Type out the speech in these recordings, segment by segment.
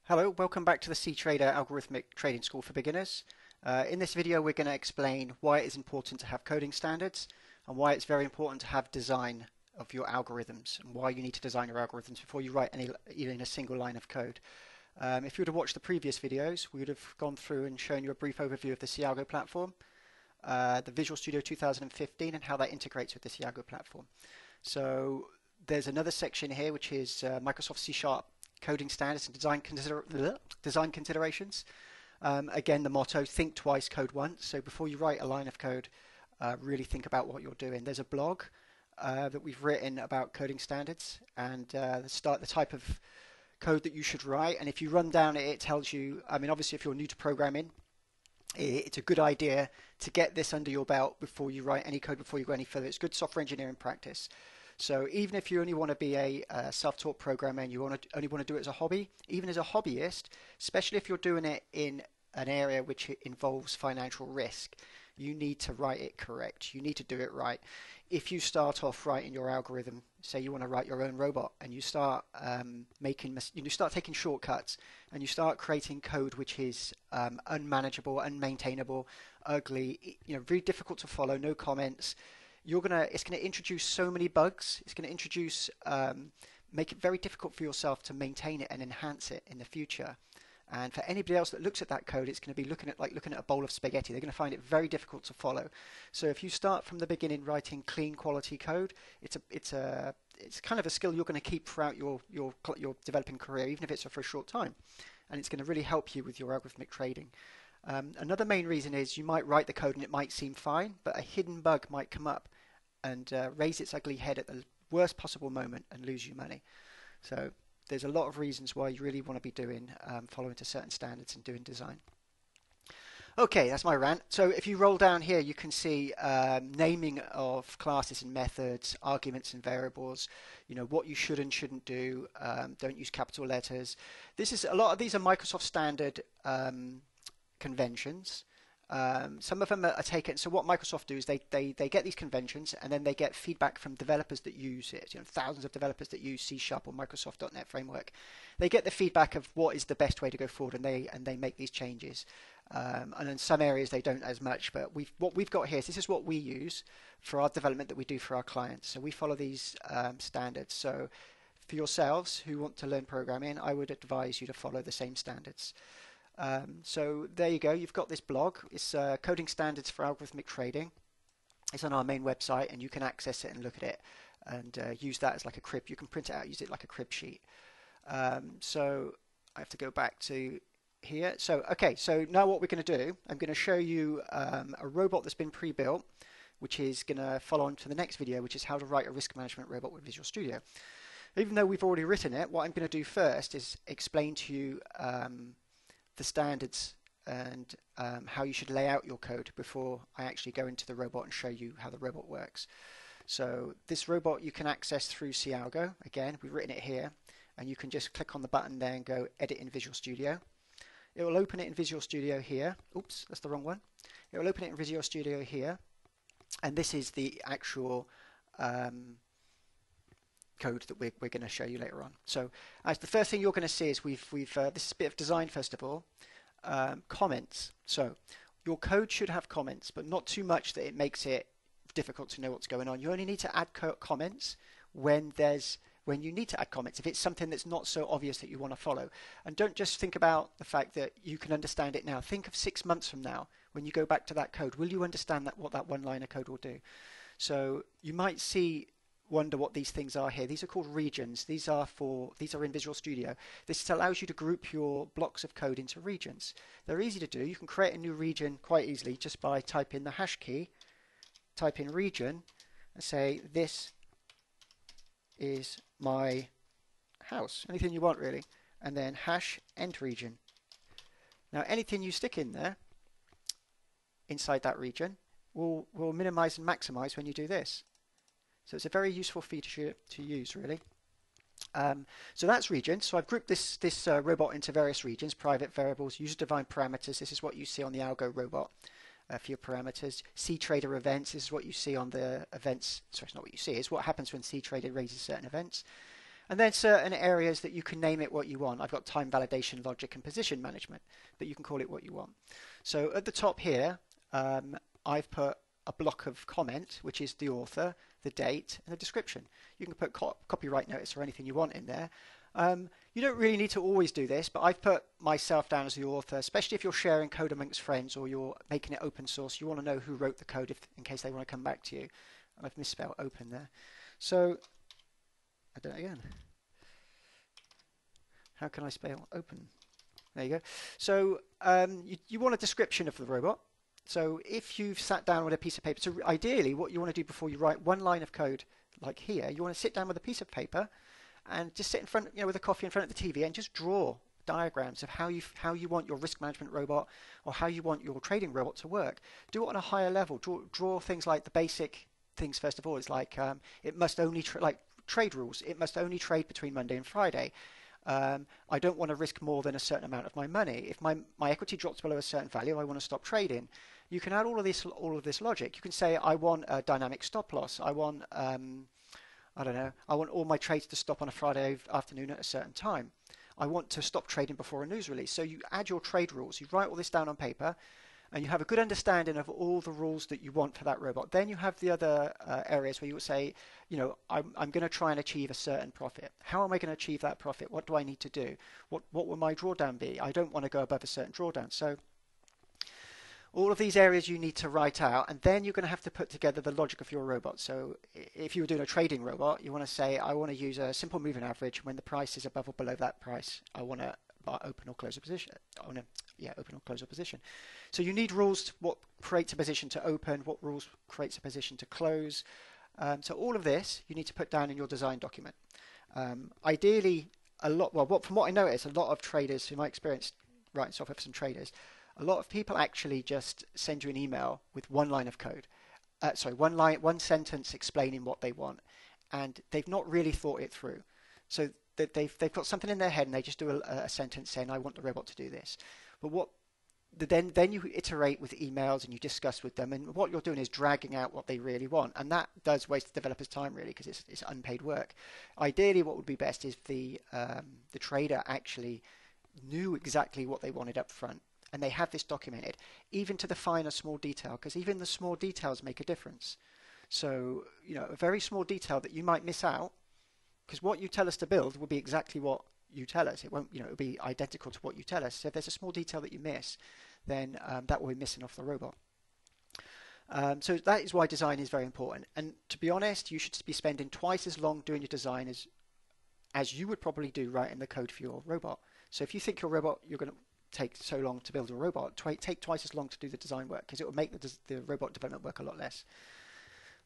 Hello, welcome back to the C-Trader Algorithmic Trading School for Beginners. In this video, we're going to explain why it is important to have coding standards and why it's very important to have design of your algorithms and why you need to design your algorithms before you write even a single line of code. If you would have watched the previous videos, we would have gone through and shown you a brief overview of the Cialgo platform, the Visual Studio 2015 and how that integrates with the Cialgo platform. So there's another section here which is Microsoft C# coding standards and design considerations. Again, the motto, think twice, code once. So before you write a line of code, really think about what you're doing. There's a blog that we've written about coding standards and the type of code that you should write. And if you run down it, it tells you, obviously if you're new to programming, it's a good idea to get this under your belt before you write any code, before you go any further. It's good software engineering practice. So even if you only want to be a self-taught programmer and you only want to do it as a hobby, even as a hobbyist, especially if you're doing it in an area which involves financial risk, you need to write it correct. You need to do it right. If you start off writing your algorithm, say you want to write your own robot, and you start taking shortcuts, and you start creating code which is unmanageable, unmaintainable, ugly, very difficult to follow, no comments. It's going to introduce so many bugs. It's going to make it very difficult for yourself to maintain it and enhance it in the future. And for anybody else that looks at that code, it's going to be looking at a bowl of spaghetti. They're going to find it very difficult to follow. So if you start from the beginning writing clean quality code, it's kind of a skill you're going to keep throughout your developing career, even if it's for a short time. And it's going to really help you with your algorithmic trading. Another main reason is you might write the code and it might seem fine, but a hidden bug might come up and raise its ugly head at the worst possible moment and lose you money. So there's a lot of reasons why you really want to be doing following to certain standards and doing design. Okay, that's my rant. So if you roll down here, you can see naming of classes and methods, arguments and variables, what you should and shouldn't do. Don't use capital letters. A lot of these are Microsoft standard conventions. Some of them are taken. So what Microsoft do is they get these conventions and then they get feedback from developers that use it. Thousands of developers that use C# or Microsoft.NET framework. They get the feedback of what is the best way to go forward, and they make these changes. And in some areas they don't as much. But what we've got here is this is what we use for our development that we do for our clients. So we follow these standards. So for yourselves who want to learn programming, I would advise you to follow the same standards. So there you go, you've got this blog. It's Coding Standards for Algorithmic Trading. It's on our main website and you can access it and look at it and use that as like a crib. You can print it out, use it like a crib sheet. So I have to go back to here. So now what we're going to do, I'm going to show you a robot that's been pre-built, which is going to follow on to the next video, which is how to write a risk management robot with Visual Studio. Even though we've already written it, what I'm going to do first is explain to you the standards and how you should lay out your code before I actually go into the robot and show you how the robot works. So this robot you can access through Cialgo. Again, we've written it here, and you can just click on the button there and go edit in Visual Studio. It will open it in Visual Studio here. Oops, that's the wrong one. It will open it in Visual Studio here, and this is the actual code that we're going to show you later on. So as the first thing you're going to see is this is a bit of design first of all. Comments. So your code should have comments, but not too much that it makes it difficult to know what's going on. You only need to add comments when you need to add comments, if it's something that's not so obvious that you want to follow. And don't just think about the fact that you can understand it now. Think of 6 months from now when you go back to that code. Will you understand what that one line of code will do? So you might wonder what these things are here. These are called regions. These are in Visual Studio. This allows you to group your blocks of code into regions. They're easy to do. You can create a new region quite easily just by typing the hash key, type in region, and say this is my house. Anything you want really, and then hash end region. Now anything you stick in there inside that region will minimize and maximize when you do this. So it's a very useful feature to use, really. So that's regions. So I've grouped this robot into various regions: private, variables, user-defined parameters. This is what you see on the Algo robot for your parameters. C-Trader events. This is what you see on the events. Sorry, it's not what you see. It's what happens when C-Trader raises certain events. And then certain areas that you can name it what you want. I've got time validation, logic, and position management, but you can call it what you want. So at the top here, I've put a block of comment, which is the author, the date, and the description. You can put copyright notice or anything you want in there. You don't really need to always do this, but I've put myself down as the author, especially if you're sharing code amongst friends or you're making it open source. You want to know who wrote the code in case they want to come back to you. I've misspelled open there. So, I do it again. How can I spell open? There you go. So, you want a description of the robot. So if you've sat down with a piece of paper, so ideally what you want to do before you write one line of code like here, you want to sit down with a piece of paper and just sit in front, with a coffee in front of the TV and just draw diagrams of how you want your risk management robot or how you want your trading robot to work. Do it on a higher level. Draw things like the basic things first of all. It's like it must only like trade rules. It must only trade between Monday and Friday. I don't want to risk more than a certain amount of my money. If my equity drops below a certain value, I want to stop trading. You can add all of this logic. You can say I want a dynamic stop loss. I want I don't know. I want all my trades to stop on a Friday afternoon at a certain time. I want to stop trading before a news release. So you add your trade rules. You write all this down on paper, and you have a good understanding of all the rules that you want for that robot. Then you have the other areas where you would say, I'm going to try and achieve a certain profit. How am I going to achieve that profit? What do I need to do? What will my drawdown be? I don't want to go above a certain drawdown. So all of these areas you need to write out, and then you're going to have to put together the logic of your robot. So if you were doing a trading robot, you want to say, I want to use a simple moving average. When the price is above or below that price, I want to open or close a position. Open or close a position. So you need rules to what creates a position to open, what rules creates a position to close. So all of this you need to put down in your design document. Ideally, from what I noticed, a lot of traders, in my experience writing software for some traders, a lot of people actually just send you an email with one line of code. One sentence explaining what they want, and they've not really thought it through. So they've got something in their head and they just do a sentence saying, I want the robot to do this. But then you iterate with emails and you discuss with them, and what you're doing is dragging out what they really want, and that does waste the developer's time really, because it's unpaid work. Ideally, what would be best is the trader actually knew exactly what they wanted up front, and they have this documented, even to the finer small detail, because even the small details make a difference. So a very small detail that you might miss out, because what you tell us to build will be exactly what you tell us. It won't, it'll be identical to what you tell us. So if there's a small detail that you miss, then that will be missing off the robot. So that is why design is very important. And to be honest, you should be spending twice as long doing your design as you would probably do writing the code for your robot. So if you think your robot, you're going to take so long to build a robot, take twice as long to do the design work, because it will make the robot development work a lot less.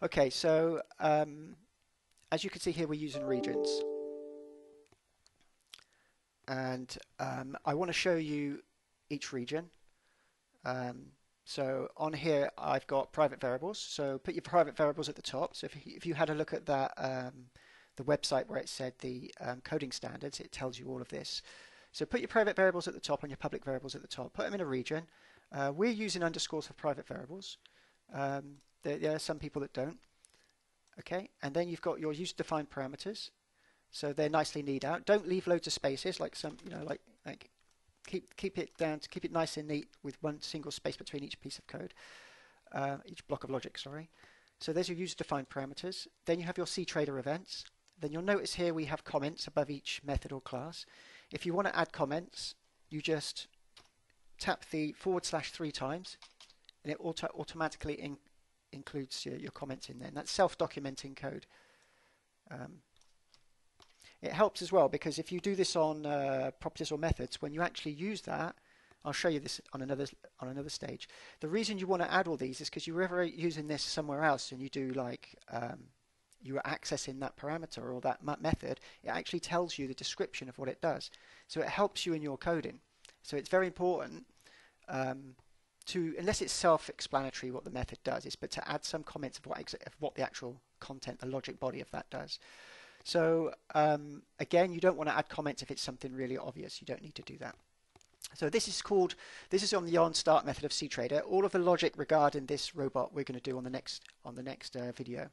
Okay, so as you can see here, we're using regions. And I want to show you each region. So on here, I've got private variables. So put your private variables at the top. So if you had a look at that, the website where it said the coding standards, it tells you all of this. So put your private variables at the top and your public variables at the top. Put them in a region. We're using underscores for private variables. There are some people that don't. Okay, and then you've got your user-defined parameters. So they're nicely kneed out. Don't leave loads of spaces, like some, like keep it down to keep it nice and neat with one single space between each piece of code, each block of logic. Sorry. So there's your user-defined parameters. Then you have your CTrader events. Then you'll notice here we have comments above each method or class. If you want to add comments, you just tap the / 3 times, and it automatically includes your comments in there. And that's self-documenting code. It helps as well, because if you do this on properties or methods, when you actually use that, I'll show you this on another stage. The reason you want to add all these is because you're ever using this somewhere else and you do like you are accessing that parameter or that method, it actually tells you the description of what it does. So it helps you in your coding. So it's very important unless it's self-explanatory what the method does, but to add some comments of what the actual content, the logic body of that does. So again, you don't want to add comments if it's something really obvious. You don't need to do that. So this is on the on-start method of CTrader. All of the logic regarding this robot we're going to do on the next video.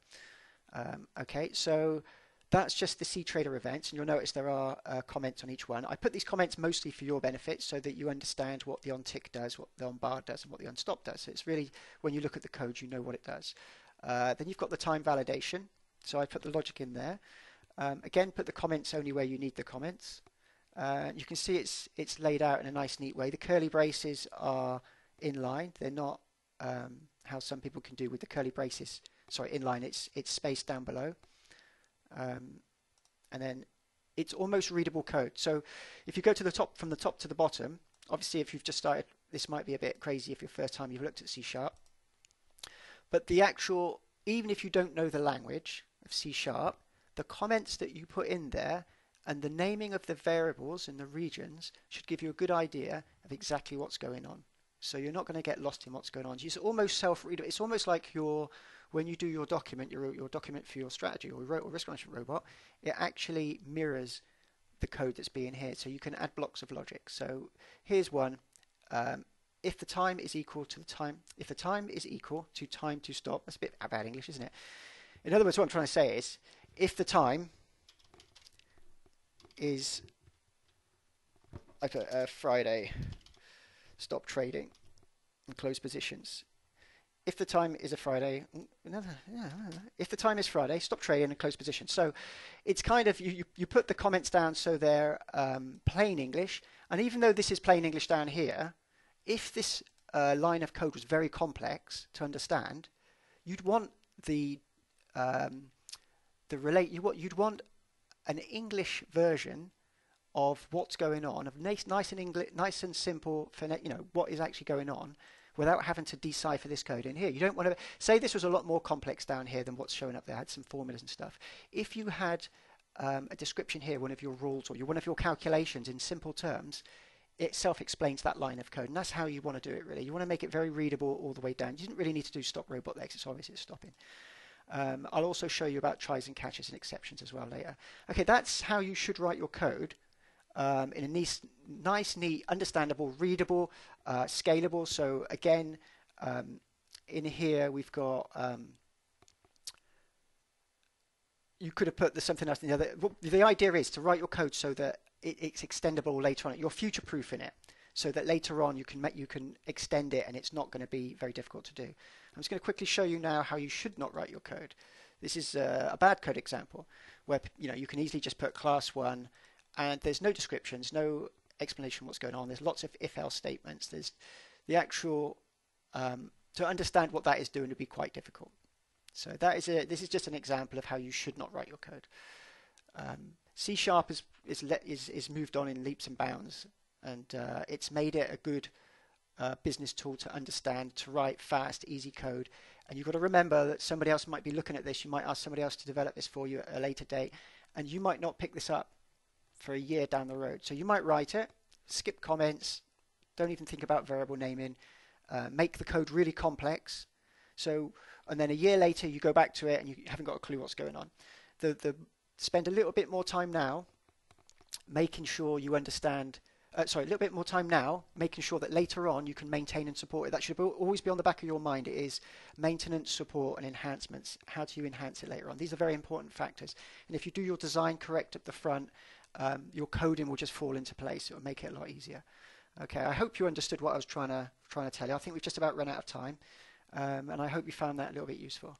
Okay, so That's just the CTrader events, and you'll notice there are comments on each one. I put these comments mostly for your benefit so that you understand what the onTick does, what the onBar does, and what the onStop does. So it's really, when you look at the code, you know what it does. Then you've got the time validation. So I put the logic in there. Again, put the comments only where you need the comments. You can see it's laid out in a nice, neat way. The curly braces are inline. They're not how some people can do with the curly braces. Sorry, inline. It's spaced down below. And then it's almost readable code. So if you go to the top, from the top to the bottom, obviously if you've just started, this might be a bit crazy if your first time you've looked at C#. But the actual, even if you don't know the language of C#, the comments that you put in there and the naming of the variables in the regions should give you a good idea of exactly what's going on. So you're not going to get lost in what's going on. It's almost self-readable. It's almost like when you do your document, your document for your strategy or risk management robot, it actually mirrors the code that's being here. So you can add blocks of logic. So here's one. If the time is equal to time to stop, that's a bit bad English, isn't it? In other words, what I'm trying to say is, if the time is, I put Friday, stop trading and close positions. If the time is a Friday, if the time is Friday, stop trading and close positions. So it's kind of, you put the comments down so they're plain English. And even though this is plain English down here, if this line of code was very complex to understand, you'd want you'd want an English version of what's going on, of nice and simple, what is actually going on, without having to decipher this code in here. You don't want to say this was a lot more complex down here than what's showing up there. I had some formulas and stuff. If you had a description here, one of your rules or one of your calculations in simple terms, it self-explains that line of code, and that's how you want to do it, really. You want to make it very readable all the way down. You didn't really need to do stop robot legs. It's obvious it's stopping. I'll also show you about tries and catches and exceptions as well later. Okay, that's how you should write your code in a nice, neat, understandable, readable, scalable. So again, in here we've got, you could have put something else in the other. The idea is to write your code so that it's extendable later on. You're future-proofing it so that later on you can extend it and it's not going to be very difficult to do. I'm just going to quickly show you now how you should not write your code. This is a bad code example where you can easily just put class 1 and there's no descriptions, no explanation of what's going on. There's lots of if-else statements. There's the actual, to understand what that is doing would be quite difficult. So this is just an example of how you should not write your code. C# is moved on in leaps and bounds, and it's made it a good business tool to understand, to write fast, easy code. And you've got to remember that somebody else might be looking at this. You might ask somebody else to develop this for you at a later date, and you might not pick this up for a year down the road. So you might write it, skip comments, don't even think about variable naming, make the code really complex. So, and then a year later you go back to it and you haven't got a clue what's going on. Spend a little bit more time now making sure you understand, a little bit more time now making sure that later on you can maintain and support it. That should always be on the back of your mind. It is maintenance, support and enhancements. How do you enhance it later on? These are very important factors. And if you do your design correct at the front, your coding will just fall into place. It will make it a lot easier. Okay, I hope you understood what I was trying to tell you. I think we've just about run out of time, and I hope you found that a little bit useful.